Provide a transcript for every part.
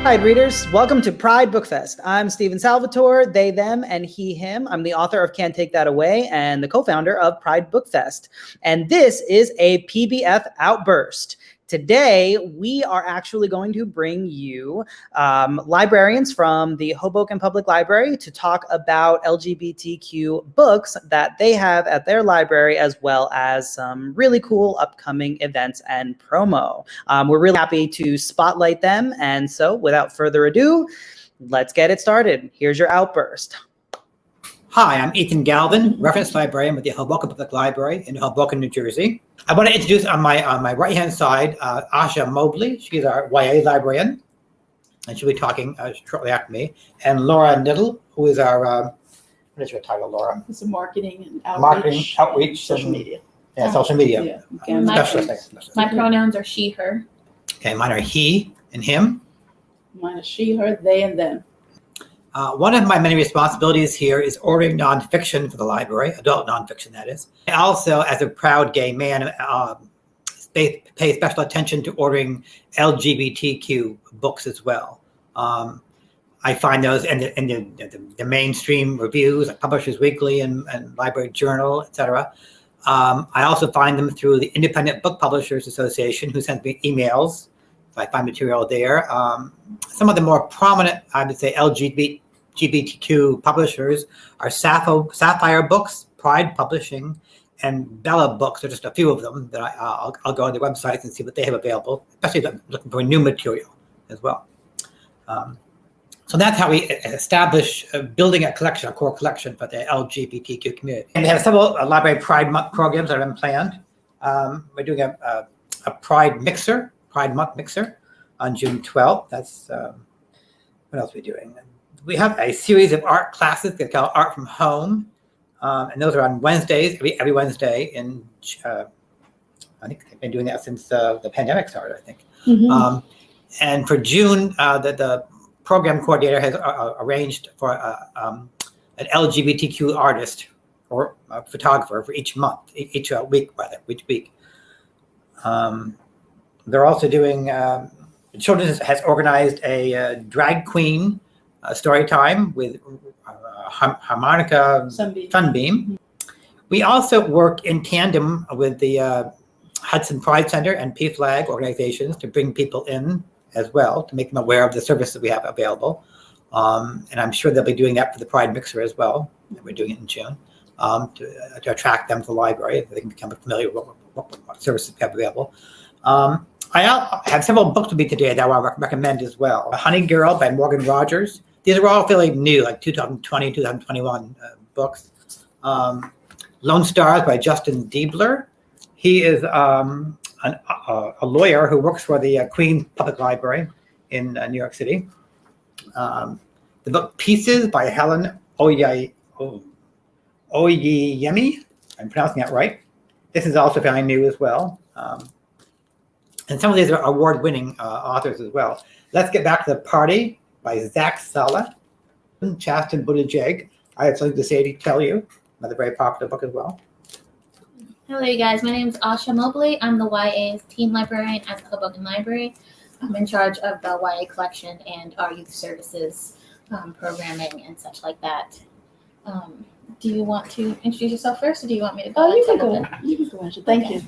Pride readers, welcome to Pride Book Fest. I'm Stephen Salvatore, they, them, and he, him. I'm the author of Can't Take That Away and the co-founder of Pride Book Fest. And this is a PBF Outburst. Today, we are actually going to bring you librarians from the Hoboken Public Library to talk about LGBTQ books that they have at their library, as well as some really cool upcoming events and promo. We're really happy to spotlight them. And so without further ado, let's get it started. Here's your outburst. Hi, I'm Ethan Galvin, reference librarian with the Hoboken Public Library in Hoboken, New Jersey. I want to introduce on my right-hand side, Asha Mobiley. She's our YA librarian, and she'll be talking shortly after me. And Laura Knittel, who is our, what is your title, Laura? It's a marketing and outreach, social media. Yeah, social media. Yeah. My pronouns are she, her. Okay, mine are he and him. Mine is she, her, they, and them. One of my many responsibilities here is ordering nonfiction for the library, adult nonfiction, that is. I also, as a proud gay man, pay special attention to ordering LGBTQ books as well. I find those in the mainstream reviews, like Publishers Weekly and Library Journal, etc. I also find them through the Independent Book Publishers Association, who sends me emails. So I find material there. Some of the more prominent, I would say, LGBTQ publishers are Sapphire Books, Pride Publishing, and Bella Books. Are just a few of them that I'll go on their websites and see what they have available, especially if I'm looking for new material as well. So that's how we establish building a collection, a core collection for the LGBTQ community. And we have several Library Pride Month programs that have been planned. We're doing a Pride Month Mixer on June 12th. That's, what else are we doing? We have a series of art classes that call Art from Home. And those are on Wednesdays, every Wednesday. I think they've been doing that since the pandemic started, I think. Mm-hmm. And for June, the program coordinator has arranged for an LGBTQ artist or a photographer for each month, each week. They're also doing, Children's has organized a drag queen story time with Harmonica Sunbeam. We also work in tandem with the Hudson Pride Center and PFLAG organizations to bring people in as well, to make them aware of the services we have available. And I'm sure they'll be doing that for the Pride Mixer as well. We're doing it in June to attract them to the library so they can become familiar with what services we have available. I have several books to be today that I want to recommend as well. Honey Girl by Morgan Rogers. These are all fairly new, like 2020, 2021 books. Lone Stars by Justin Diebler. He is a lawyer who works for the Queens Public Library in New York City. The book Pieces by Helen Oyeyemi. I'm pronouncing that right. This is also fairly new as well. And some of these are award-winning authors as well. Let's Get Back to the Party by Zach Sala. Chasten Buttigieg. I have something to tell you. Another very popular book as well. Hello, you guys. My name is Asha Mobiley. I'm the YA teen librarian at the Hoboken Library. I'm in charge of the YA collection and our youth services programming and such like that. Do you want to introduce yourself first, or do you want me to go? Oh, you can go. You can go. Thank you.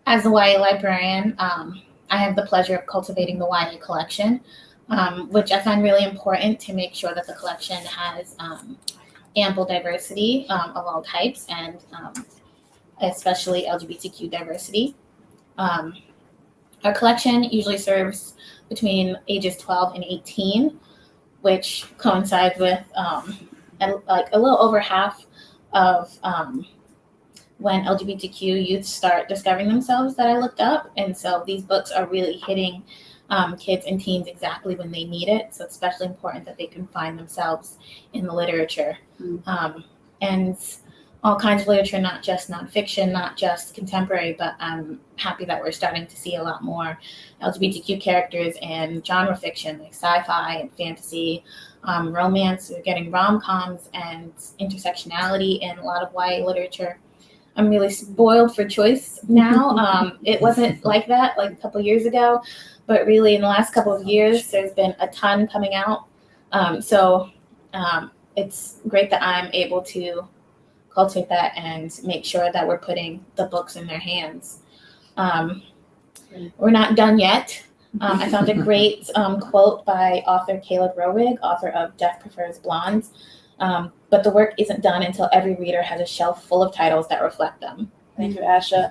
As the YA librarian, I have the pleasure of cultivating the YA collection, which I find really important to make sure that the collection has ample diversity of all types, and especially LGBTQ diversity. Our collection usually serves between ages 12 and 18, which coincides with like a little over half of when LGBTQ youth start discovering themselves that I looked up. And so these books are really hitting kids and teens exactly when they need it. So it's especially important that they can find themselves in the literature. And all kinds of literature, not just nonfiction, not just contemporary, but I'm happy that we're starting to see a lot more LGBTQ characters in genre fiction, like sci-fi and fantasy, romance. We're getting rom-coms and intersectionality in a lot of YA literature. I'm really spoiled for choice now. It wasn't like that like a couple years ago, But really, in the last couple of years, there's been a ton coming out. It's great that I'm able to cultivate that and make sure that we're putting the books in their hands. We're not done yet. I found a great quote by author Caleb Rohrig, author of Death Prefers Blondes. But the work isn't done until every reader has a shelf full of titles that reflect them. Thank you, Asha.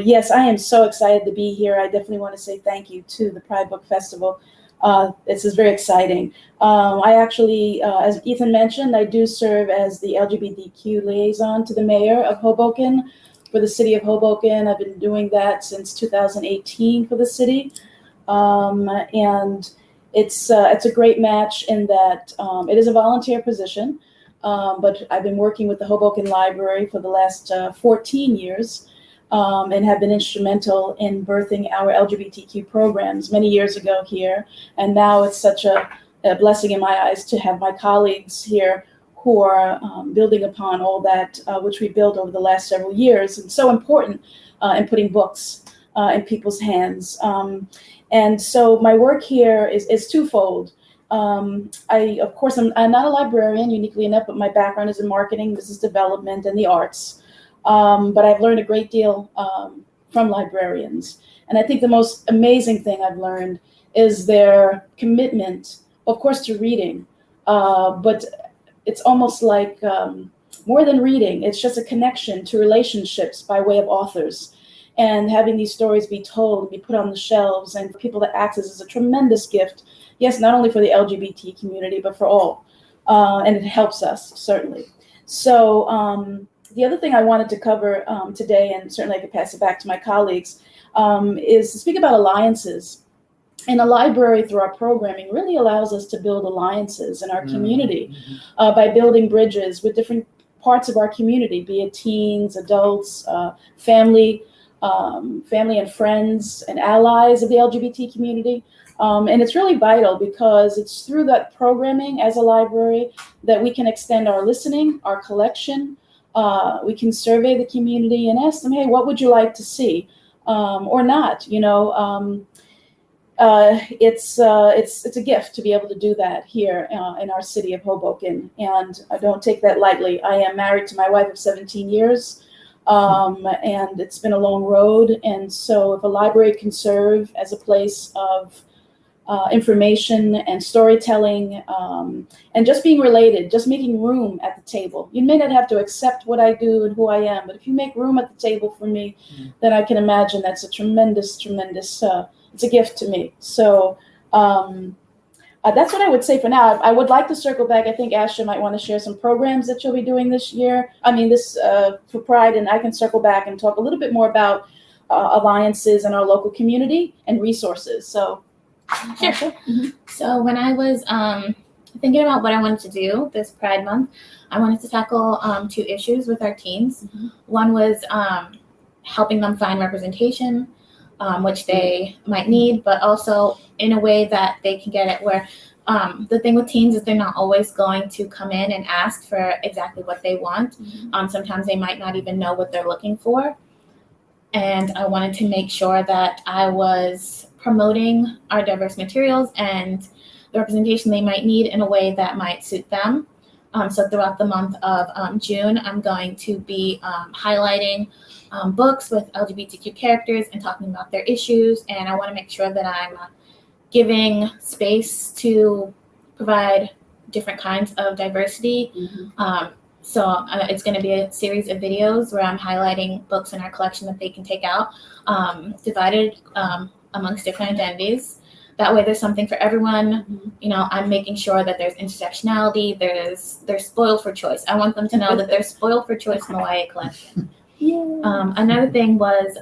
Yes, I am so excited to be here. I definitely want to say thank you to the Pride Book Festival. This is very exciting. I actually, as Ethan mentioned, I do serve as the LGBTQ liaison to the mayor of Hoboken for the city of Hoboken. I've been doing that since 2018 for the city. And it's a great match in that it is a volunteer position. But I've been working with the Hoboken Library for the last 14 years and have been instrumental in birthing our LGBTQ programs many years ago here. And now it's such a blessing in my eyes to have my colleagues here who are building upon all that which we built over the last several years. And so important in putting books in people's hands. And so my work here is twofold. I'm not a librarian, uniquely enough, but my background is in marketing, business development, and the arts. But I've learned a great deal from librarians. And I think the most amazing thing I've learned is their commitment, of course, to reading. But it's almost like more than reading, it's just a connection to relationships by way of authors. And having these stories be told, be put on the shelves, and for people to access is a tremendous gift. Yes, not only for the LGBT community, but for all. And it helps us, certainly. So the other thing I wanted to cover today, and certainly I could pass it back to my colleagues, is to speak about alliances. And a library, through our programming, really allows us to build alliances in our community by building bridges with different parts of our community, be it teens, adults, family and friends and allies of the LGBT community. And it's really vital because it's through that programming as a library that we can extend our listening, our collection. We can survey the community and ask them, hey, what would you like to see? Or not, it's a gift to be able to do that here in our city of Hoboken. And I don't take that lightly. I am married to my wife of 17 years. And it's been a long road. And so if a library can serve as a place of information and storytelling and just being related, just making room at the table. You may not have to accept what I do and who I am, but if you make room at the table for me, then I can imagine that's a tremendous, it's a gift to me. So that's what I would say for now. I would like to circle back. I think Asha might want to share some programs that you'll be doing this year. For Pride, and I can circle back and talk a little bit more about alliances in our local community and resources. So, sure. Mm-hmm. So when I was thinking about what I wanted to do this Pride Month, I wanted to tackle 2 issues with our teens. Mm-hmm. One was helping them find representation, which they might need, but also in a way that they can get it where the thing with teens is they're not always going to come in and ask for exactly what they want. Mm-hmm. Sometimes they might not even know what they're looking for. And I wanted to make sure that I was promoting our diverse materials and the representation they might need in a way that might suit them. So throughout the month of June, I'm going to be highlighting books with LGBTQ characters and talking about their issues. And I want to make sure that I'm giving space to provide different kinds of diversity. Mm-hmm. So it's going to be a series of videos where I'm highlighting books in our collection that they can take out, divided amongst different identities. That way there's something for everyone. Mm-hmm. I'm making sure that there's intersectionality, they're spoiled for choice. I want them to know that they're spoiled for choice in the YA collection. Yeah. Another thing was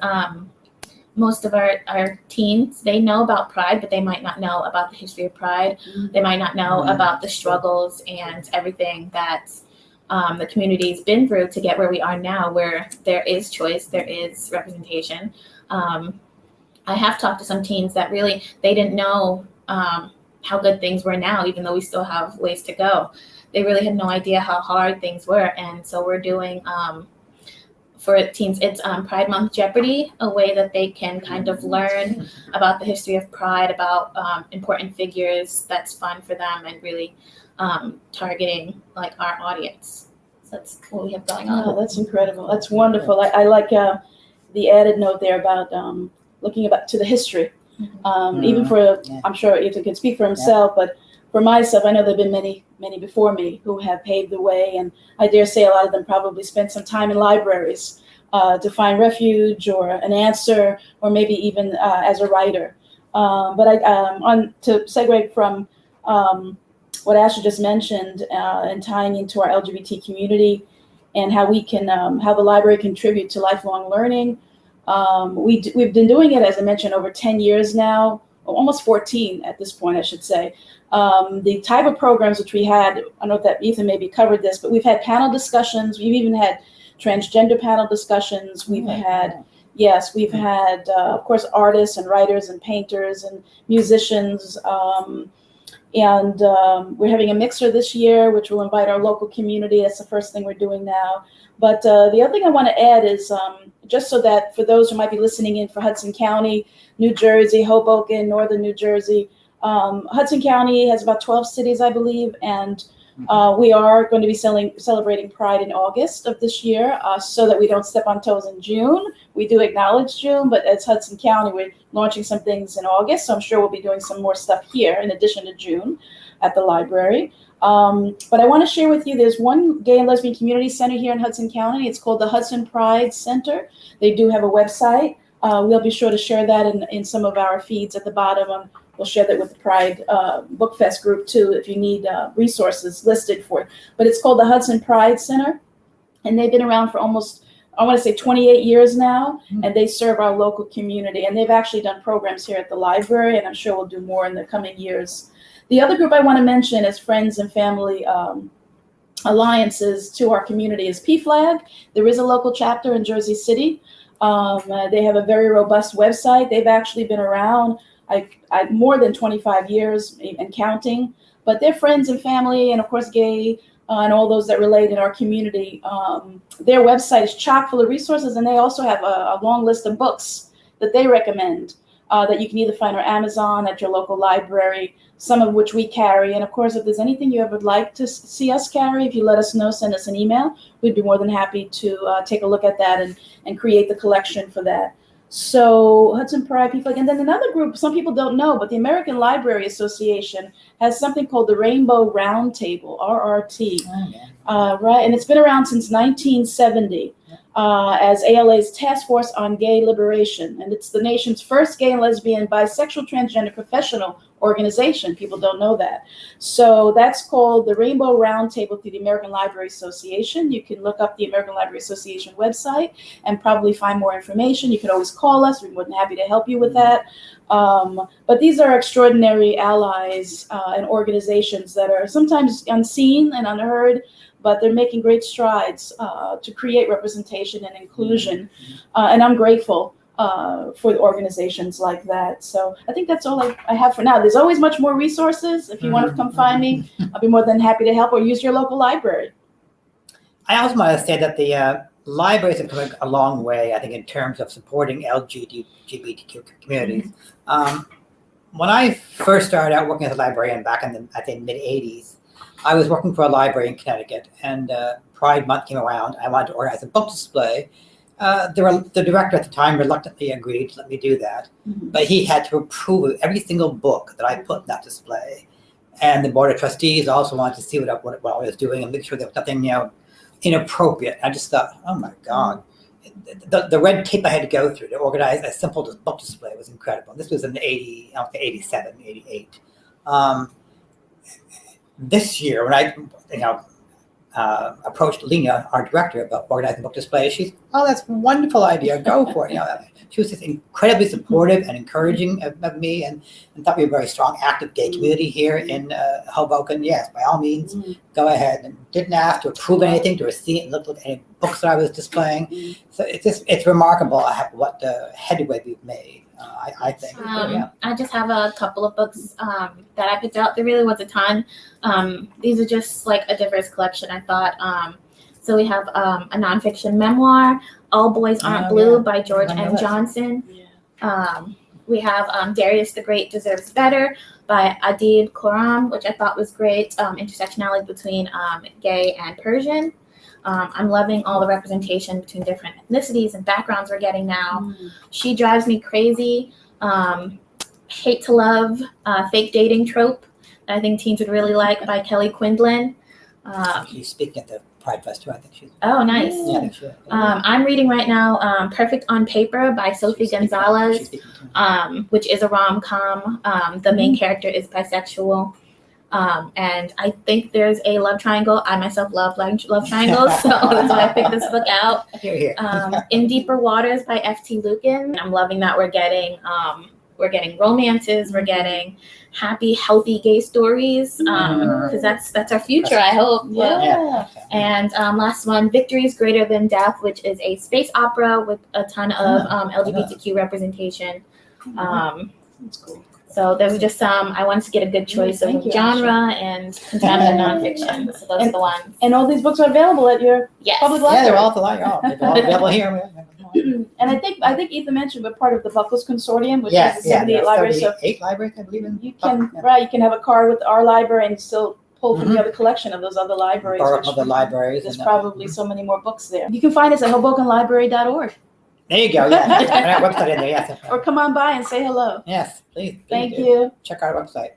most of our teens, they know about Pride, but they might not know about the history of Pride. Mm-hmm. They might not know about the struggles and everything that the community's been through to get where we are now, where there is choice, there is representation. I have talked to some teens that really, they didn't know how good things were now, even though we still have ways to go. They really had no idea how hard things were. And so we're doing for teens, it's Pride Month Jeopardy, a way that they can kind of learn about the history of Pride, about important figures. That's fun for them and really targeting like our audience. So that's what we have going on. Oh, that's incredible. That's wonderful. I like the added note there about looking to the history. Even for, I'm sure Ethan can speak for himself, but for myself, I know there have been many before me who have paved the way, and I dare say a lot of them probably spent some time in libraries to find refuge or an answer, or maybe even as a writer. But to segue from what Asha just mentioned and tying into our LGBT community and how we can, how the library contribute to lifelong learning. We've been doing it, as I mentioned, over 10 years now, almost 14 at this point, I should say. The type of programs which we had, I don't know if that Ethan maybe covered this, but we've had panel discussions. We've even had transgender panel discussions. We've had, of course, artists and writers and painters and musicians. And we're having a mixer this year, which will invite our local community. That's the first thing we're doing now. But the other thing I want to add is just so that for those who might be listening in for Hudson County, New Jersey, Hoboken, Northern New Jersey, Hudson County has about 12 cities, I believe, and we are going to be celebrating Pride in August of this year, so that we don't step on toes in June. We do acknowledge June, but as Hudson County, we're launching some things in August, so I'm sure we'll be doing some more stuff here in addition to June at the library. But I want to share with you, there's one gay and lesbian community center here in Hudson County. It's called the Hudson Pride Center. They do have a website. We'll be sure to share that in some of our feeds at the bottom. We'll share that with the Pride Book Fest group too, if you need resources listed for it. But it's called the Hudson Pride Center, and they've been around for almost, I want to say 28 years now, and they serve our local community. And they've actually done programs here at the library, and I'm sure we'll do more in the coming years. The other group I want to mention as friends and family alliances to our community is PFLAG. There is a local chapter in Jersey City. They have a very robust website. They've actually been around more than 25 years and counting, but they're friends and family, and of course gay and all those that relate in our community. Their website is chock full of resources, and they also have a long list of books that they recommend that you can either find on Amazon, at your local library, some of which we carry. And of course, if there's anything you ever would like to see us carry, if you let us know, send us an email. We'd be more than happy to take a look at that and create the collection for that. So Hudson Pride, people, and then another group, some people don't know, but the American Library Association has something called the Rainbow Roundtable, RRT, right? And it's been around since 1970 as ALA's Task Force on Gay Liberation. And it's the nation's first gay and lesbian, bisexual, transgender professional organization. People don't know that. So that's called the Rainbow Roundtable through the American Library Association. You can look up the American Library Association website and probably find more information. You can always call us. We're more than happy to help you with that. But these are extraordinary allies and organizations that are sometimes unseen and unheard, but they're making great strides to create representation and inclusion. And I'm grateful for the organizations like that. So I think that's all I have for now. There's always much more resources. If you want to come find me, I'll be more than happy to help, or use your local library. I also want to say that the libraries have come a long way, I think, in terms of supporting LGBTQ communities. When I first started out working as a librarian back in the, I think, mid-'80s, I was working for a library in Connecticut, and Pride Month came around. I wanted to organize a book display. The director at the time reluctantly agreed to let me do that, but he had to approve of every single book that I put in that display. And the board of trustees also wanted to see what I was doing and make sure there was nothing, inappropriate. I just thought, oh my God, the red tape I had to go through to organize a simple book display was incredible. This was in 87, 88. This year, when I approached Lena, our director, about organizing book displays, she's, oh, that's a wonderful idea, go for it. She was just incredibly supportive and encouraging of me, and thought we were a very strong, active gay community here in Hoboken. Yes, by all means, go ahead. And didn't ask to approve anything, to see and look at any books that I was displaying. So it's remarkable what headway we've made. I think. I just have a couple of books that I picked out. There really was a ton. These are just like a diverse collection. I thought So we have a nonfiction memoir, All Boys Aren't Blue by George M. Johnson. We have Darius the Great Deserves Better by Adib Khorram, which I thought was great, intersectionality between gay and Persian. I'm loving all the representation between different ethnicities and backgrounds we're getting now. She Drives Me Crazy, Hate to Love, Fake Dating Trope, that I think teens would really like, by Kelly Quinlan. She's speaking at the Pride Fest too, I think she's. Oh, nice. Yeah, I think she. I'm reading right now Perfect on Paper by Sophie Gonzalez, which is a rom-com. The main character is bisexual. And I think there's a love triangle. I myself love triangles, so that's why I picked this book out. In Deeper Waters by F.T. Lucan. I'm loving that we're getting romances, we're getting happy, healthy gay stories, because that's our future, I hope. And last one, Victory is Greater Than Death, which is a space opera with a ton of LGBTQ representation. That's cool. So those are just some. I wanted to get a good choice of genre and contemporary nonfiction. So those are the ones. And all these books are available at your public library. Yeah, they're all at the library. They're all available here. And I think Ethan mentioned we're part of the Buckles Consortium, which is the 78 libraries. So 8 libraries, I believe. You can you can have a card with our library and still pull from the other collection of those other libraries. Or other libraries. There's probably so many more books there. You can find us at HobokenLibrary.org. There you go. Yeah, our website in there. Yes. Or come on by and say hello. Yes, please. Thank you. Check our website.